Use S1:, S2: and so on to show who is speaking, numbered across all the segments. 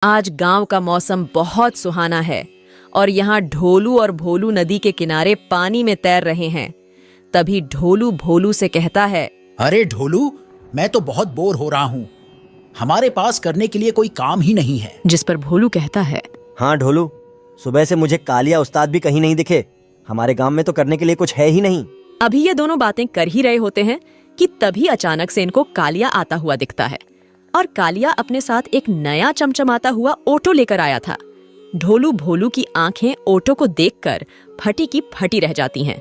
S1: आज गांव का मौसम बहुत सुहाना है और यहाँ ढोलू और भोलू नदी के किनारे पानी में तैर रहे हैं। तभी ढोलू भोलू से कहता है,
S2: अरे ढोलू, मैं तो बहुत बोर हो रहा हूँ। हमारे पास करने के लिए कोई काम ही नहीं है।
S1: जिस पर भोलू कहता है,
S3: हाँ ढोलू, सुबह से मुझे कालिया उस्ताद भी कहीं नहीं दिखे। हमारे गांव में तो करने के लिए कुछ है ही नहीं।
S1: अभी ये दोनों बातें कर ही रहे होते हैं कि तभी अचानक से इनको कालिया आता हुआ दिखता है और कालिया अपने साथ एक नया चमचमाता हुआ ऑटो लेकर आया था। ढोलू भोलू की आंखें ऑटो को देखकर फटी की फटी रह जाती हैं।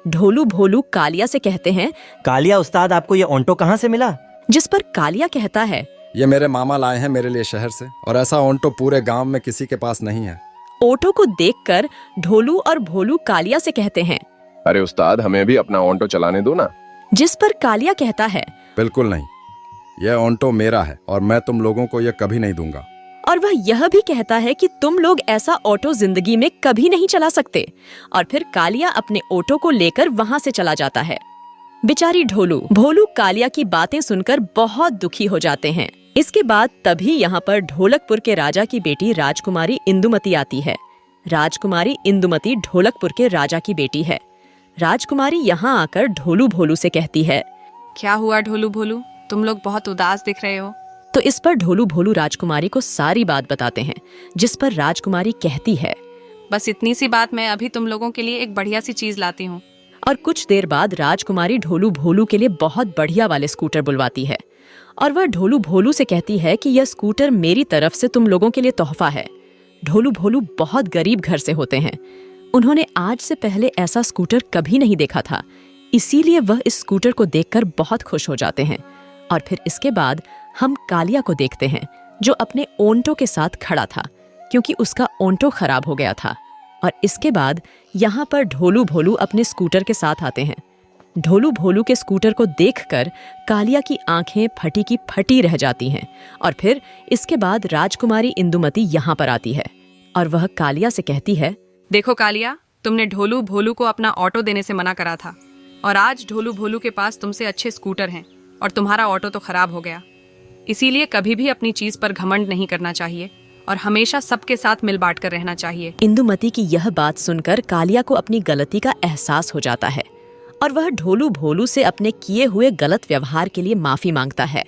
S1: ढोलू भोलू कालिया से कहते हैं,
S3: कालिया उस्ताद, आपको ये ऑटो कहाँ से मिला?
S1: जिस पर कालिया कहता है,
S4: ये मेरे मामा लाए हैं मेरे लिए शहर से, और ऐसा ऑटो पूरे गांव में किसी के पास नहीं है।
S1: ऑटो को देखकर ढोलू और भोलू कालिया से कहते हैं,
S5: अरे उस्ताद, हमें भी अपना ऑटो चलाने दो ना।
S1: जिस पर कालिया कहता है,
S4: बिल्कुल नहीं, यह ऑटो मेरा है और मैं तुम लोगों को यह कभी नहीं दूंगा।
S1: और वह यह भी कहता है कि तुम लोग ऐसा ऑटो जिंदगी में कभी नहीं चला सकते। और फिर कालिया अपने ऑटो को लेकर वहाँ से चला जाता है। बेचारी ढोलू भोलू कालिया की बातें सुनकर बहुत दुखी हो जाते हैं। इसके बाद तभी यहाँ पर ढोलकपुर के राजा की बेटी राजकुमारी इंदुमती आती है। राजकुमारी इंदुमती ढोलकपुर के राजा की बेटी है। राजकुमारी यहाँ आकर ढोलू भोलू से कहती है,
S6: क्या हुआ ढोलू भोलू, तुम लोग बहुत उदास दिख रहे हो।
S1: तो इस पर ढोलू भोलू राजकुमारी को सारी बात बताते हैं। जिस पर राजकुमारी कहती है,
S6: बस इतनी सी बात, मैं अभी तुम लोगों के लिए एक बढ़िया सी चीज लाती हूँ।
S1: और कुछ देर बाद राजकुमारी ढोलू भोलू के लिए बहुत बढ़िया वाले स्कूटर बुलवाती है और वह ढोलू भोलू से कहती है कि यह स्कूटर मेरी तरफ से तुम लोगों के लिए तोहफा है। ढोलू भोलू बहुत गरीब घर से होते हैं। उन्होंने आज से पहले ऐसा स्कूटर कभी नहीं देखा था, इसीलिए वह इस स्कूटर को देखकर बहुत खुश हो जाते हैं। और फिर इसके बाद हम कालिया को देखते हैं, जो अपने ओंटो के साथ खड़ा था क्योंकि उसका ओंटो खराब हो गया था। और इसके बाद यहाँ पर ढोलू भोलू अपने स्कूटर के साथ आते हैं। ढोलू भोलू के स्कूटर को देखकर कालिया की आंखें फटी की फटी रह जाती हैं। और फिर इसके बाद राजकुमारी इंदुमती यहाँ पर आती है और वह कालिया से कहती है,
S6: देखो कालिया, तुमने ढोलू भोलू को अपना ऑटो देने से मना करा था और आज ढोलू भोलू के पास तुमसे अच्छे स्कूटर हैं और तुम्हारा ऑटो तो खराब हो गया। इसीलिए कभी भी अपनी चीज पर घमंड नहीं करना चाहिए और हमेशा सबके साथ मिल बांट कर रहना चाहिए।
S1: इंदुमती की यह बात सुनकर कालिया को अपनी गलती का एहसास हो जाता है और वह ढोलू भोलू से अपने किए हुए गलत व्यवहार के लिए माफी मांगता है।